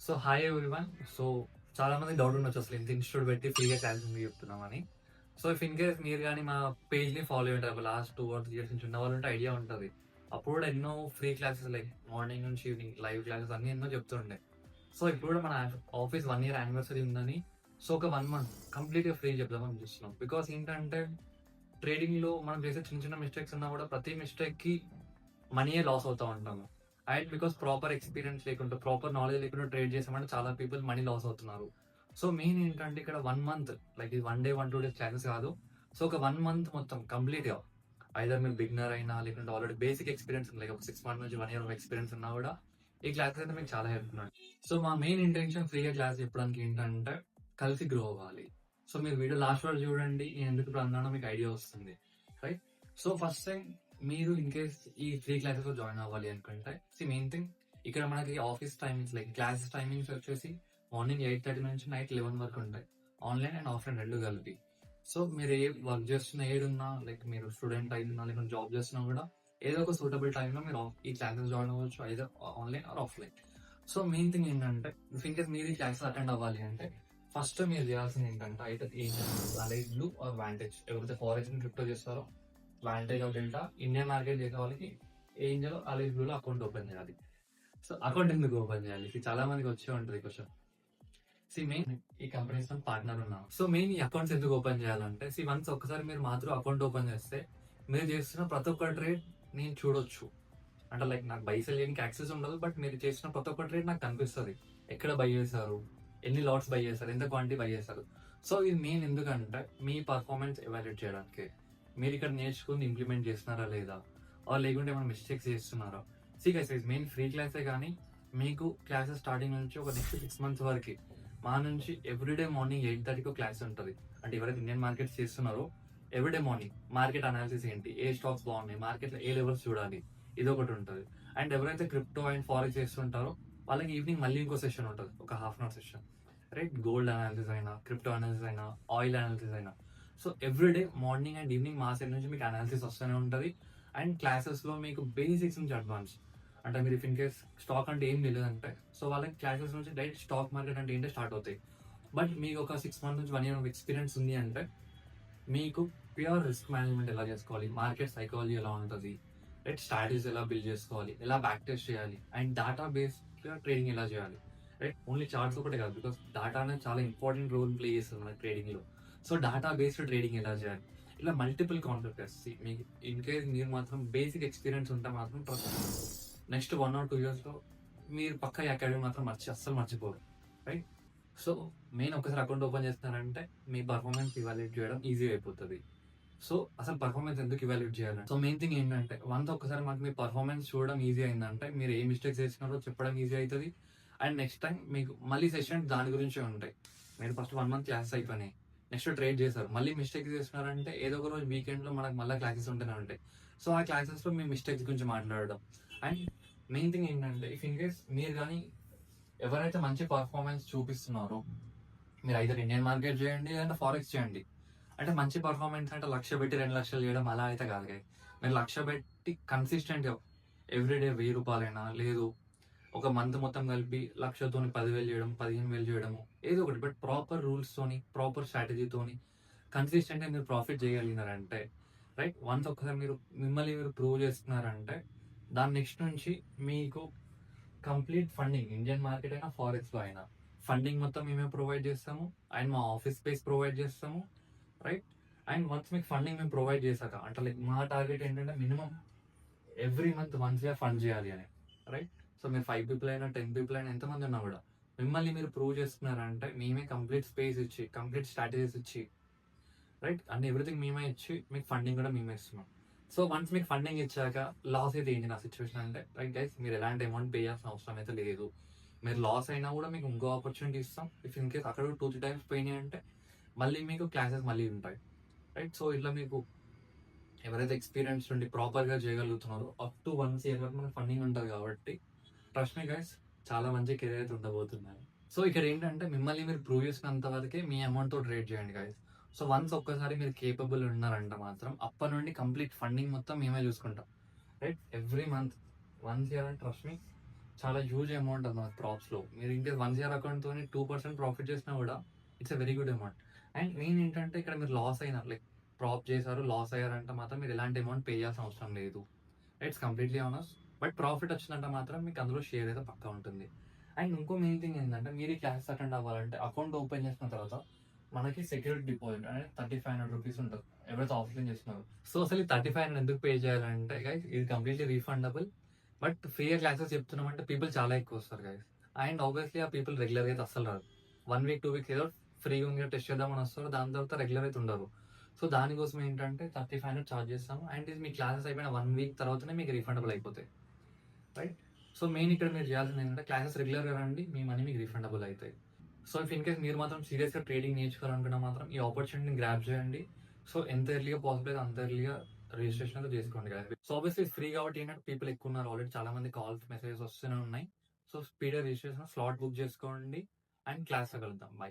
So hi everyone. So చాలా మంది doubt ఉండొచ్చు అసలు ఇంత ఇన్స్టిట్యూట్ పెట్టి ఫ్రీగా క్లాసెస్ ఎందుకు చెప్తున్నామని. సో ఇఫ్ ఇన్ కేస్ మీరు కానీ మా పేజ్ని ఫాలో అయ్యి ఉంటారు లాస్ట్ 2 or 3 years నుంచి ఉన్న వాళ్ళు ఉంటే ఐడియా ఉంటుంది. అప్పుడు కూడా ఎన్నో ఫ్రీ క్లాసెస్ లైక్ మార్నింగ్ నుంచి ఈవినింగ్ లైవ్ క్లాసెస్ అన్ని ఎన్నో చెప్తుండే. సో ఇప్పుడు కూడా మన ఆఫీస్ 1 year యానివర్సరీ ఉందని సో ఒక 1 month కంప్లీట్గా ఫ్రీ చెప్దామని చూస్తున్నాం. బికాస్ ఏంటంటే ట్రేడింగ్లో మనం చేసే చిన్న చిన్న మిస్టేక్స్ ఉన్నా కూడా ప్రతి మిస్టేక్కి మనీయే లాస్ అవుతా ఉంటాము. అండ్ బికాస్ ప్రాపర్ ఎక్స్పీరియన్స్ లేకుండా ప్రాపర్ నాలెడ్జ్ లేకుండా ట్రేడ్ చేసామంటే చాలా పీపుల్ మనీ లాస్ అవుతున్నారు. సో మెయిన్ ఏంటంటే ఇక్కడ 1 month లైక్ ఇది 1 day 1 2 days క్లాసెస్ కాదు. సో ఒక 1 month మొత్తం కంప్లీట్గా ఐదర్ మీరు బిగినర్ అయినా లేకుంటే ఆల్రెడీ బేసిక్ ఎక్స్పీరియన్స్ ఉంది లైక్ ఒక 6 months నుంచి 1 year ఎక్స్పీరియన్స్ ఉన్నా కూడా ఈ క్లాసెస్ అయితే మీకు చాలా హెల్ప్ ఉన్నాయి. సో మా మెయిన్ ఇంటెన్షన్ ఫ్రీగా క్లాస్ చెప్పడానికి ఏంటంటే కలిసి గ్రో అవ్వాలి. సో మీరు వీడియో లాస్ట్ వరకు చూడండి, నేను ఎందుకు ఇప్పుడు అన్నానో మీకు ఐడియా వస్తుంది, రైట్? సో ఫస్ట్ టైం మీరు ఇన్ కేస్ ఈ ఫ్రీ క్లాసెస్ లో జాయిన్ అవ్వాలి అనుకుంటే మెయిన్ థింగ్ ఇక్కడ మనకి office timings like classes timings వచ్చేసి మార్నింగ్ 8:30 నుంచి నైట్ 11 వరకు ఉంటాయి, ఆన్లైన్ అండ్ ఆఫ్లైన్ రెండు కలిపి. సో మీరు ఏ వర్క్ చేస్తున్న ఏడున్నా లైక్ మీరు స్టూడెంట్ అయినా లేకుంటే జాబ్ చేస్తున్నా కూడా ఏదో ఒక సూటబుల్ టైంలో మీరు ఈ క్లాసెస్ జాయిన్ అవ్వచ్చు, either online or offline. So main thing ఏంటంటే ఇన్ కేస్ మీరు ఈ క్లాసెస్ అటెండ్ అవ్వాలి అంటే ఫస్ట్ మీరు చేయాల్సింది ఏంటంటే అయితే వాలెట్ బ్లూ ఆర్ వాంటేజ్, ఎవరైతే ఫారెక్స్ క్రిప్టో చేస్తారో Vantage of delta, Indian market చేసే వాళ్ళకి ఏంజల్ అలైజ్ బ్లూలో అకౌంట్ ఓపెన్ చేయాలి. సో అకౌంట్ ఎందుకు ఓపెన్ చేయాలి? చాలా మందికి వచ్చే ఉంటుంది క్వశ్చన్. మెయిన్ ఈ కంపెనీస్ తో పార్ట్నర్ ఉన్నాం. సో మెయిన్ ఈ అకౌంట్స్ ఎందుకు ఓపెన్ చేయాలంటే వన్స్ ఒక్కసారి మీరు మాత్రం అకౌంట్ ఓపెన్ చేస్తే మీరు చేస్తున్న ప్రతి ఒక్క ట్రేడ్ నేను చూడొచ్చు. అంటే లైక్ నాకు బై సెల్ చేయడానికి యాక్సెస్ ఉండదు, బట్ మీరు చేసిన ప్రతి ఒక్క ట్రేడ్ నాకు కనిపిస్తుంది. ఎక్కడ బై చేశారు, ఎన్ని లాట్స్ బై చేశారు, ఎంత క్వాంటిటీ బై చేశారు. సో ఇది మెయిన్ ఎందుకంటే మీ పర్ఫార్మెన్స్ ఎవాల్యుయేట్ చేయడానికి. మీరు ఇక్కడ నేర్చుకుని ఇంప్లిమెంట్ చేస్తున్నారా లేదా, లేకుంటే ఏమైనా మిస్టేక్స్ చేస్తున్నారా. మెయిన్ ఫ్రీ క్లాసే కానీ మీకు క్లాసెస్ స్టార్టింగ్ నుంచి ఒక నెక్స్ట్ 6 months వరకు మా నుంచి ఎవ్రీడే మార్నింగ్ 8:30కి క్లాస్ ఉంటుంది. అంటే ఎవరైతే ఇండియన్ మార్కెట్స్ చేస్తున్నారో ఎవ్రీడే మార్నింగ్ మార్కెట్ అనాలిసిస్ ఏంటి, ఏ స్టాక్స్ బాగున్నాయి, మార్కెట్లో ఏ లెవెల్స్ చూడాలి, ఇది ఒకటి ఉంటుంది. అండ్ ఎవరైతే క్రిప్టో అండ్ ఫారెక్స్ చేస్తుంటారో వాళ్ళకి ఈవినింగ్ మళ్ళీ ఇంకో సెషన్ ఉంటుంది, ఒక ½ hour session, right? Gold analysis అయినా, క్రిప్టో అనాలిసిస్ అయినా, ఆయిల్ అనాలిసిస్ అయినా. So everyday morning and evening మా సైడ్ నుంచి మీకు అనాలిసిస్ వస్తూనే ఉంటుంది. అండ్ క్లాసెస్లో మీకు బేసిక్స్ నుంచి అడ్వాన్స్, అంటే మీరు ఇన్ కేస్ స్టాక్ అంటే ఏం తెలియదంటే సో వాళ్ళకి క్లాసెస్ నుంచి డైరెక్ట్ స్టాక్ మార్కెట్ అంటే ఏంటో స్టార్ట్ అవుతాయి. బట్ మీకు ఒక 6 months నుంచి 1 year ఎక్స్పీరియన్స్ ఉంది అంటే మీకు ప్యూర్ రిస్క్ మేనేజ్మెంట్ ఎలా చేసుకోవాలి, మార్కెట్ సైకాలజీ ఎలా ఉంటుంది, రైట్? స్ట్రాటజీస్ ఎలా బిల్డ్ చేసుకోవాలి, ఎలా బ్యాక్ టెస్ట్ చేయాలి, అండ్ డేటా బేస్డ్గా ట్రేడింగ్ ఎలా చేయాలి, రైట్? ఓన్లీ చార్ట్స్ ఒకటే కాదు, బికాస్ డేటా అనేది చాలా ఇంపార్టెంట్ రోల్ ప్లే చేస్తుంది మన ట్రేడింగ్లో. సో డేటా బేస్డ్ ట్రేడింగ్ ఎలా చేయాలి, ఇలా మల్టిపుల్ కాన్సెప్ట్స్. మీకు ఇన్ కేస్ మీరు మాత్రం బేసిక్ ఎక్స్పీరియన్స్ ఉంటే మాత్రం నెక్స్ట్ 1 or 2 yearsలో మీరు పక్క అకాడమీ మాత్రం అస్సలు మర్చిపోరు, రైట్? సో మెయిన్ ఒకసారి అకౌంట్ ఓపెన్ చేస్తున్నారంటే మీ పర్ఫార్మెన్స్ ఇవాల్యుయేట్ చేయడం ఈజీ అయిపోతుంది. సో అసలు పర్ఫార్మెన్స్ ఎందుకు ఇవాల్యుయేట్ చేయాలంటే సో మెయిన్ థింగ్ ఏంటంటే ఒక్కసారి మాకు మీ పర్ఫార్మెన్స్ చూడడం ఈజీ అయిందంటే మీరు ఏ మిస్టేక్స్ చేసినారో చెప్పడం ఈజీ అవుతుంది. అండ్ నెక్స్ట్ టైం మీకు మళ్ళీ సెషన్ దాని గురించే ఉంటాయి. మీరు ఫస్ట్ 1 month క్లాసెస్ అయిపోయినాయి, నెక్స్ట్ ట్రేడ్ చేశారు, మళ్ళీ మిస్టేక్స్ చేస్తున్నారంటే ఏదో ఒక రోజు వీకెండ్లో మనకు మళ్ళీ క్లాసెస్ ఉంటూనే ఉంటాయి. సో ఆ క్లాసెస్లో మీ మిస్టేక్స్ గురించి మాట్లాడడం. అండ్ మెయిన్ థింగ్ ఏంటంటే ఇన్ కేస్ మీరు కానీ ఎవరైతే మంచి పర్ఫార్మెన్స్ చూపిస్తున్నారో మీరు అయితే ఇండియన్ మార్కెట్ చేయండి లేదంటే ఫారెక్స్ చేయండి. అంటే మంచి పర్ఫార్మెన్స్ అంటే 1,00,000 పెట్టి 2,00,000 చేయడం అలా అయితే కాదు కదా. మీరు 1,00,000 పెట్టి కన్సిస్టెంట్గా ఎవ్రీడే 1,000 రూపాయలైనా లేదు ఒక మంత్ మొత్తం కలిపి 1,00,000తోని 10,000 చేయడం, 15,000 చేయడము, ఏదో ఒకటి. బట్ ప్రాపర్ రూల్స్తోని ప్రాపర్ స్ట్రాటజీతోని కన్సిస్టెంట్గా మీరు ప్రాఫిట్ చేయగలిగినారంటే, రైట్? వన్స్ ఒక్కసారి మీరు మిమ్మల్ని మీరు ప్రూవ్ చేస్తున్నారంటే దాని నెక్స్ట్ నుంచి మీకు కంప్లీట్ ఫండింగ్, ఇండియన్ మార్కెట్ అయినా ఫారెక్స్లో అయినా ఫండింగ్ మొత్తం మేమే ప్రొవైడ్ చేస్తాము. అండ్ మా ఆఫీస్ స్పేస్ ప్రొవైడ్ చేస్తాము, రైట్? అండ్ వన్స్ మీకు ఫండింగ్ మేము ప్రొవైడ్ చేశాక అంటే లైక్ మా టార్గెట్ ఏంటంటే minimum every month once fund చేయాలి అని, రైట్? సో మీరు 5 people అయినా 10 people అయినా ఎంతమంది ఉన్నా కూడా మిమ్మల్ని మీరు ప్రూవ్ చేస్తున్నారంటే మేమే కంప్లీట్ స్పేస్ ఇచ్చి కంప్లీట్ స్ట్రాటజీస్ ఇచ్చి, రైట్? అండ్ ఎవ్రీథింగ్ మేమే ఇచ్చి మీకు ఫండింగ్ కూడా మేమే ఇస్తున్నాం. సో వన్స్ మీకు ఫండింగ్ ఇచ్చాక లాస్ అయితే ఏంటి నా సిచ్యువేషన్ అంటే, రైట్ గైస్, మీరు ఎలాంటి అమౌంట్ పే చేయాల్సిన అవసరం అయితే లేదు. మీరు లాస్ అయినా కూడా మీకు ఇంకో ఆపర్చునిటీ ఇస్తాం. ఇఫ్ ఇన్ కేస్ అక్కడ 2-3 times పోయినాయి అంటే మళ్ళీ మీకు క్లాసెస్ మళ్ళీ ఉంటాయి, రైట్? సో ఇట్లా మీకు ఎవరైతే ఎక్స్పీరియన్స్ ఉండి ప్రాపర్గా చేయగలుగుతున్నారో అప్ టు 1 year వరకు మనకు ఫండింగ్ ఉంటుంది కాబట్టి ట్రస్ట్ మీ గైస్, చాలా మంచి కెరీర్ అయితే ఉండబోతున్నాయి. సో ఇక్కడ ఏంటంటే మిమ్మల్ని మీరు ప్రూవ్ చేసినంత వరకే మీ అమౌంట్తో ట్రేడ్ చేయండి గైస్. సో వన్స్ ఒక్కసారి మీరు కేపబుల్ ఉన్నారంటే మాత్రం అప్పటి నుండి కంప్లీట్ ఫండింగ్ మొత్తం మేమే చూసుకుంటాం, రైట్? ఎవ్రీ మంత్ 1 year అంటే ట్రస్ట్ మీ చాలా హ్యూజ్ అమౌంట్ అన్నమాట ప్రాప్స్‌లో. మీరు ఇన్‌కేస్ 1 సిఆర్ అకౌంట్‌తోని 2% ప్రాఫిట్ చేసినా గూడా it's a very good amount. And main ఏంటంటే ఇక్కడ మీరు లాస్ అయిన లైక్ ప్రాప్ చేశారు, లాస్ అయ్యారంటే మాత్రం మీరు ఎలాంటి అమౌంట్ పే చేయాల్సిన అవసరం లేదు. It's completely honest. But profit వచ్చిందంటే మాత్రం మీకు అందులో షేర్ అయితే పక్కా ఉంటుంది. అండ్ ఇంకో మెయిన్ థింగ్ ఏంటంటే మీరు ఈ క్లాసెస్ అటెండ్ అవ్వాలంటే అకౌంట్ ఓపెన్ చేసిన తర్వాత మనకి సెక్యూరిటీ డిపాజిట్ అనేది రూ. 3,500 ఉంటది. ఎవరైతే ఆఫ్లైన్ చేస్తున్నారో. సో అసలు ఈ 3,500 ఎందుకు పే చేయాలంటే గైస్ ఇది కంప్లీట్‌లీ రీఫండబుల్. బట్ ఫ్రీగా క్లాసెస్ చెప్తున్నామంటే పీపుల్ చాలా ఎక్కువ వస్తారు గైస్. అండ్ ఆబ్వియస్లీ ఆ పీపుల్ రెగ్యులర్‌గా అయితే అస్సలు రారు. 1 వీక్, 2 వీక్స్ ఏదో ఫ్రీగా ఉంది టెస్ట్ చేద్దామని వస్తారు. దాని తర్వాత రెగ్యులర్ అయితే ఉండరు. సో దానికోసం ఏంటంటే 3,500 చార్జ్ చేస్తాము. అండ్ ఇది మీ క్లాసెస్ అయిపోయిన 1 వీక్ తర్వాతనే మీకు రీఫండబుల్ అయిపోతాయి. రైట్? సో మెయిన్ ఇక్కడ మీరు చేయాల్సింది ఏంటంటే క్లాసెస్ రెగ్యులర్‌గా రండి. మీ మనీ మీకు రీఫండబుల్ అయితాయి. సో ఇఫ్ ఇన్ కేస్ మీరు మాత్రం సీరియస్‌గా ట్రేడింగ్ నేర్చుకోవాలనుకున్నా మాత్రం ఈ ఆపర్చునిటీని గ్రాబ్ చేయండి. సో ఎంత ఎర్లీగా పాసిబుల్ అయితే అంత ఎర్లీగా రిజిస్ట్రేషన్ అయితే చేసుకోండి గైస్. సో ఆబ్వియస్లీ ఫ్రీ కాబట్టి ఏంటంటే పీపుల్ ఎక్కువ ఉన్నారు. ఆల్రెడీ చాలా మంది కాల్స్, మెసేజెస్ వస్తూనే ఉన్నాయి. సో స్పీడ్‌గా రిజిస్ట్రేషన్ స్లాట్ బుక్ చేసుకోండి. అండ్ క్లాస్‌లో కలుద్దాం. బై.